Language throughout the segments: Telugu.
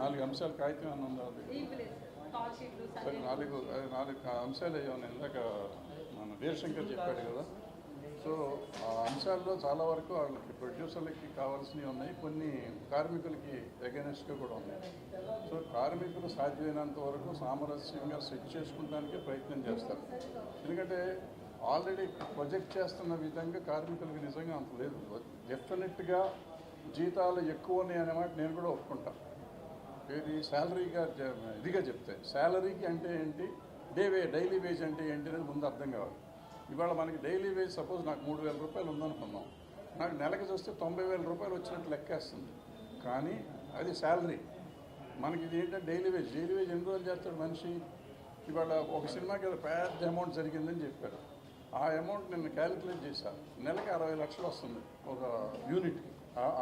4 అంశాలు కాగితం అని ఉందా అది? సరే 4 అంశాలు అయ్యాను ఇందాక మన వీరశంకర్ చెప్పాడు కదా. సో ఆ అంశాల్లో చాలా వరకు వాళ్ళకి ప్రొడ్యూసర్లకి కావాల్సినవి ఉన్నాయి, కొన్ని కార్మికులకి అగెనెస్ట్గా కూడా ఉన్నాయి. సో కార్మికులు సాధ్యమైనంత వరకు సామరస్యంగా సెట్ చేసుకుంటానికే ప్రయత్నం చేస్తారు. ఎందుకంటే ఆల్రెడీ ప్రొజెక్ట్ చేస్తున్న విధంగా కార్మికులకి నిజంగా అంత లేదు. డెఫినెట్గా జీతాలు ఎక్కువ ఉన్నాయి అనే మాట నేను కూడా ఒప్పుకుంటాను. ఇది శాలరీగా ఇదిగా చెప్తే శాలరీకి అంటే ఏంటి, డైలీ వేజ్ అంటే ఏంటి అనేది ముందు అర్థం కావాలి. ఇవాళ మనకి డైలీ వేజ్ సపోజ్ నాకు 3,000 రూపాయలు ఉందనుకున్నాం, నాకు నెలకి చూస్తే 90,000 రూపాయలు వచ్చినట్టు లెక్కేస్తుంది. కానీ అది శాలరీ. మనకి ఇది ఏంటంటే డైలీ వేజ్ ఎన్ని రోజులు చేస్తాడు మనిషి. ఇవాళ ఒక సినిమాకి ఏదో పెద్ద అమౌంట్ జరిగిందని చెప్పారు. ఆ అమౌంట్ నేను క్యాలిక్యులేట్ చేశాను, నెలకి 60 లక్షలు వస్తుంది ఒక యూనిట్కి.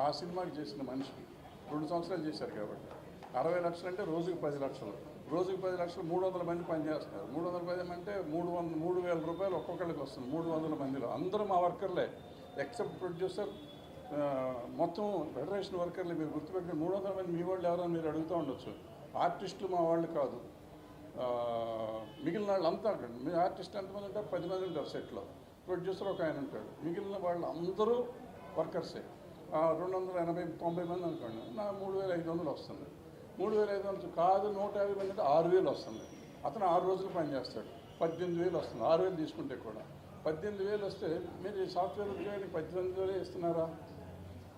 ఆ సినిమాకి చేసిన మనిషికి 2 సంవత్సరాలు చేశారు కాబట్టి 60 లక్షలు అంటే రోజుకి 10 లక్షలు. రోజుకి 10 లక్షలు 300 మంది పనిచేస్తున్నారు. 310 అంటే 3,000 రూపాయలు ఒక్కొక్కరికి వస్తుంది. 300 మందిలో అందరూ మా వర్కర్లే, ఎక్సెప్ట్ ప్రొడ్యూసర్. మొత్తం ఫెడరేషన్ వర్కర్లు మీరు గుర్తుపెట్టుకుని 300 మంది మీ వాళ్ళు ఎవరైనా మీరు అడుగుతూ ఉండొచ్చు. ఆర్టిస్టులు మా వాళ్ళు కాదు, మిగిలిన వాళ్ళు అంతా ఉంటాడు. మీ ఆర్టిస్ట్ ఎంతమంది ఉంటారు? 10 మంది ఉంటారు సెట్లో. ప్రొడ్యూసర్ ఒక ఆయన ఉంటాడు. మిగిలిన వాళ్ళు అందరూ వర్కర్సే. 280-90 మంది అనుకోండి, నా 3,500 వస్తుంది. 3,500 కాదు, 150 మంది అంటే 6,000 వస్తుంది. అతను 6 రోజులు పనిచేస్తాడు, 18,000 వస్తుంది. 6,000 తీసుకుంటే కూడా 18,000 వస్తే మీరు సాఫ్ట్వేర్ ఉద్యోగానికి 18,000 ఇస్తున్నారా?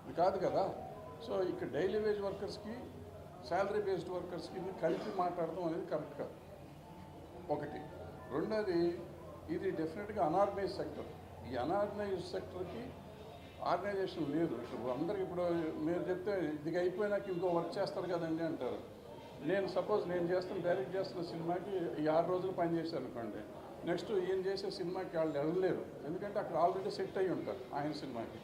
ఇది కాదు కదా. సో ఇక్కడ డైలీ వేజ్ వర్కర్స్కి శాలరీ బేస్డ్ వర్కర్స్కి కలిపి మాట్లాడడం అనేది కరెక్ట్ కాదు. ఒకటి. రెండోది, ఇది డెఫినెట్గా అనార్గనైజ్ సెక్టర్. ఈ అనార్గనైజ్ సెక్టర్కి ఆర్గనైజేషన్ లేదు. ఇప్పుడు అందరికి ఇప్పుడు మీరు చెప్తే ఇది అయిపోయినాక ఇంకో వర్క్ చేస్తారు కదండి అంటారు. నేను సపోజ్ నేను డైరెక్ట్ చేస్తున్న సినిమాకి ఈ 6 రోజులు పనిచేశాను అనుకోండి, నెక్స్ట్ ఈయన చేసే సినిమాకి వాళ్ళు వెళ్ళలేరు. ఎందుకంటే అక్కడ ఆల్రెడీ సెట్ అయ్యి ఉంటారు ఆయన సినిమాకి.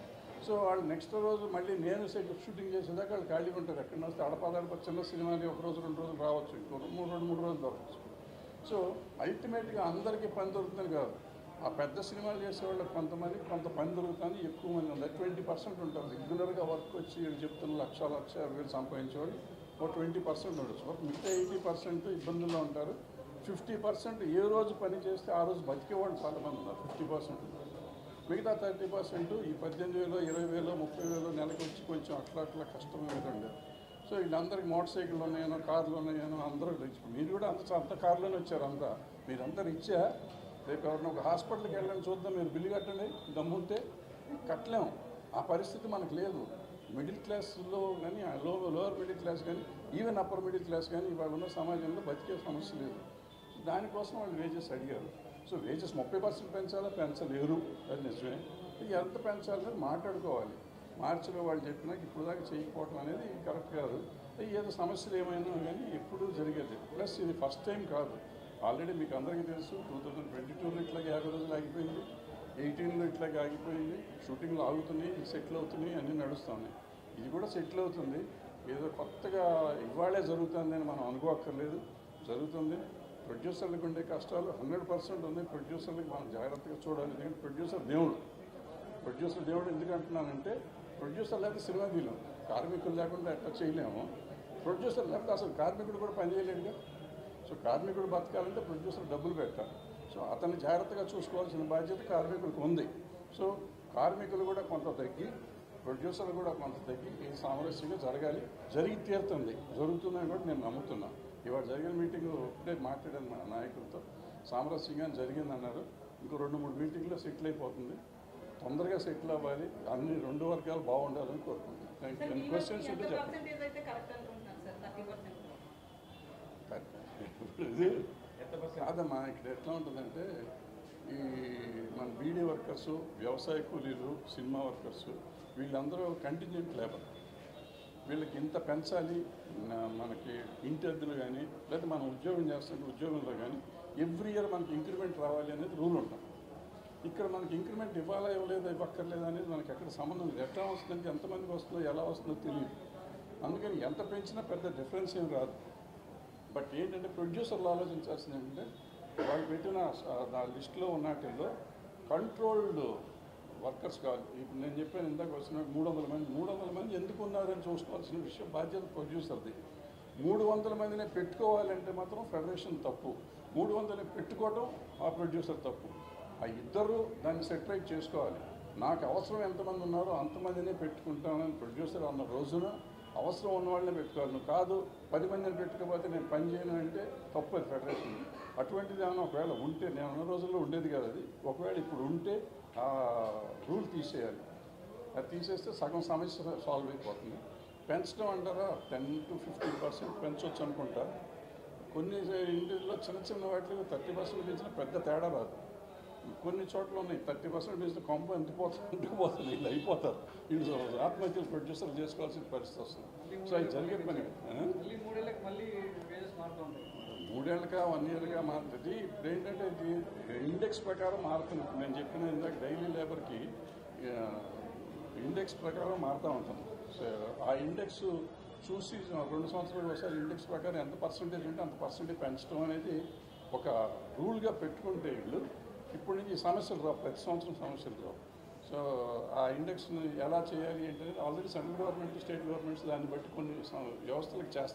సో వాళ్ళు నెక్స్ట్ రోజు మళ్ళీ నేను షూటింగ్ చేసేదాకా వాళ్ళు ఖాళీగా ఉంటారు. ఎక్కడ వస్తే అడపాదడప చిన్న సినిమాని 1 రోజు 2 రోజులు రావచ్చు, ఇంకో 3 రోజులు దొరకచ్చు. సో అల్టిమేట్గా అందరికీ పని దొరుకుతుంది కాదు. ఆ పెద్ద సినిమాలు చేసేవాళ్ళకి కొంత పని దొరుకుతుంది, ఎక్కువ మంది ఉన్నారు. 20% ఉంటారు రెగ్యులర్గా వర్క్ వచ్చి చెప్తున్న లక్ష 50,000 సంపాదించేవాళ్ళు ఒక 20% ఉండొచ్చు. ఒక మిగతా 80% ఇబ్బందుల్లో ఉంటారు. 50% ఏ రోజు పని చేస్తే ఆ రోజు బతికేవాళ్ళు చాలామంది ఉన్నారు. 50% మిగతా 30% ఈ 18,000, 20,000, 30,000 నెలకు వచ్చి కొంచెం అట్లా కష్టం ఉండేది. సో వీళ్ళందరికీ మోటార్ సైకిళ్ళు ఉన్నాయనో, కార్లు ఉన్నాయనో అందరూ మీరు కూడా అంత కార్లోనే వచ్చారు. మీరంతా ఇచ్చా. రేపు ఎవరిన ఒక హాస్పిటల్కి వెళ్ళని చూద్దాం, మీరు బిల్లు కట్టండి, దమ్ముంటే కట్టలేము. ఆ పరిస్థితి మనకు లేదు. మిడిల్ క్లాస్లో కానీ, లోవర్ మిడిల్ క్లాస్ కానీ, ఈవెన్ అప్పర్ మిడిల్ క్లాస్ కానీ ఇవాళ ఉన్న సమాజంలో బతికే సమస్య లేదు. దానికోసం వాళ్ళు వేజెస్ అడిగారు. సో వేజెస్ 30% పెంచలేరు, అది నిజమే. ఎంత పెంచాలనేది మాట్లాడుకోవాలి. మార్చిలో వాళ్ళు చెప్పినాక ఇప్పుడు దాకా చేయకపోవడం అనేది కరెక్ట్ కాదు. ఏదో సమస్యలు ఏమైనా కానీ ఎప్పుడూ జరిగేది. ప్లస్ ఇది ఫస్ట్ టైం కాదు. ఆల్రెడీ మీకు అందరికీ తెలుసు 2022లో ఇట్లాగే 50 రోజులు ఆగిపోయింది, 18లో ఇట్లాగే ఆగిపోయింది. షూటింగ్లు ఆగుతున్నాయి, సెటిల్ అవుతున్నాయి, అన్నీ నడుస్తున్నాయి. ఇది కూడా సెటిల్ అవుతుంది. ఏదో కొత్తగా ఇవాళే జరుగుతుందని మనం అనుకోక్కర్లేదు, జరుగుతుంది. ప్రొడ్యూసర్లకు ఉండే కష్టాలు 100% ఉంది. ప్రొడ్యూసర్లకు మనం జాగ్రత్తగా చూడాలి. ఎందుకంటే ప్రొడ్యూసర్ దేవుడు ఎందుకు అంటున్నానంటే, ప్రొడ్యూసర్ లేకపోతే సినిమా తీయలేము, కార్మికులు లేకుండా ఎట్లా చేయలేము. ప్రొడ్యూసర్ లేకపోతే అసలు కార్మికుడు కూడా పనిచేయలేడుగా. సో కార్మికుడు బతకాలంటే ప్రొడ్యూసర్ డబ్బులు పెట్టాలి. సో అతన్ని జాగ్రత్తగా చూసుకోవాల్సిన బాధ్యత కార్మికులకు ఉంది. సో కార్మికులు కూడా కొంత తగ్గి, ప్రొడ్యూసర్లు కూడా కొంత తగ్గి ఈ సామరస్యంగా జరిగి తీరుతుంది, జరుగుతుందని కూడా నేను నమ్ముతున్నాను. ఇవాళ జరిగిన మీటింగ్ ఇప్పుడే మాట్లాడాను మా నాయకులతో, సామరస్యంగా జరిగిందన్నారు. ఇంకో 2-3 మీటింగ్లో సెటిల్ అయిపోతుంది. తొందరగా సెటిల్ అవ్వాలి, అన్ని 2 వర్గాలు బాగుండాలని కోరుకుంటున్నాను. Thank you. క్వశ్చన్స్ ఉంటే చెప్పండి. కాదమ్మా, ఇక్కడ ఎట్లా ఉంటుందంటే, ఈ మన బీడీ వర్కర్సు, వ్యవసాయ కూలీలు, సినిమా వర్కర్సు, వీళ్ళందరూ కంటింజెంట్ లేబర్. వీళ్ళకి ఇంత పెంచాలి, మనకి ఇంటి అద్దెలు కానీ, లేదా మనం ఉద్యోగం చేస్తున్న ఉద్యోగంలో కానీ ఎవ్రీ ఇయర్ మనకి ఇంక్రిమెంట్ రావాలి అనేది రూల్ ఉంటుంది. ఇక్కడ మనకి ఇంక్రిమెంట్ ఇవ్వాలా ఇవ్వలేదా, ఇవ్వక్కర్లేదా అనేది మనకి ఎక్కడ సంబంధం లేదు. ఎట్లా వస్తుందంటే ఎంతమందికి వస్తుందో ఎలా వస్తుందో తెలియదు. అందుకని ఎంత పెంచినా పెద్ద డిఫరెన్స్ ఏం రాదు. బట్ ఏంటంటే ప్రొడ్యూసర్లు ఆలోచించాల్సింది ఏంటంటే, వాళ్ళు పెట్టిన లిస్టులో ఉన్నట్లో కంట్రోల్డ్ వర్కర్స్ కావాలి. ఇప్పుడు నేను చెప్పాను ఇందాక వచ్చిన 300 మంది ఎందుకు ఉన్నారని చూసుకోవాల్సిన విషయం బాధ్యత ప్రొడ్యూసర్ది. 300 మందిని పెట్టుకోవాలంటే మాత్రం ఫెడరేషన్ తప్పు, 300 పెట్టుకోవడం ఆ ప్రొడ్యూసర్ తప్పు. ఆ ఇద్దరు దాన్ని సెటరేట్ చేసుకోవాలి. నాకు అవసరం ఎంతమంది ఉన్నారో అంతమందినే పెట్టుకుంటానని ప్రొడ్యూసర్ అన్న రోజున అవసరం ఉన్న వాళ్ళనే పెట్టుకోవాలి. నువ్వు కాదు 10 మందిని పెట్టుకోకపోతే నేను పని చేయను అంటే తప్పు అది ఫెడరేషన్. అటువంటిది ఏమైనా ఒకవేళ ఉంటే, నేను ఉన్న రోజుల్లో ఉండేది కాదు అది, ఒకవేళ ఇప్పుడు ఉంటే ఆ రూల్ తీసేయాలి. అది తీసేస్తే సగం సమస్య సాల్వ్ అయిపోతుంది. పెంచడం అంటారా 10 to 15% పెంచవచ్చు అనుకుంటా. కొన్ని ఇంటిలో చిన్న చిన్న వాటికి 30% పెంచిన పెద్ద తేడా రాదు. కొన్ని చోట్ల ఉన్నాయి 30% పెంచిన కొంప ఎండిపోతుంది, వీళ్ళు అయిపోతారు, వీళ్ళు ఆత్మహత్యలు ప్రొడ్యూసర్లు చేసుకోవాల్సిన పరిస్థితి వస్తుంది. సో అది జరిగే పని. 3 ఏళ్ళగా 1 ఇయర్గా మారుతుంది. ఇప్పుడు ఏంటంటే ఇది ఇండెక్స్ ప్రకారం మారుతుంది. ఇప్పుడు నేను చెప్పిన ఇందాక డైలీ లేబర్కి ఇండెక్స్ ప్రకారం మారుతూ ఉంటుంది. సో ఆ ఇండెక్స్ చూసి 2 సంవత్సరాలు ఒకసారి ఇండెక్స్ ప్రకారం ఎంత పర్సంటేజ్ ఉంటే అంత పర్సంటేజ్ పెంచడం అనేది ఒక రూల్గా పెట్టుకుంటే వీళ్ళు ఇప్పటి నుంచి సమస్యలు రావు, ప్రతి సంవత్సరం సమస్యలు రావు. సో ఆ ఇండెక్స్ని ఎలా చేయాలి అంటే already central government, state governments దాన్ని బట్టి కొన్ని వ్యవస్థలకు చేస్తారు.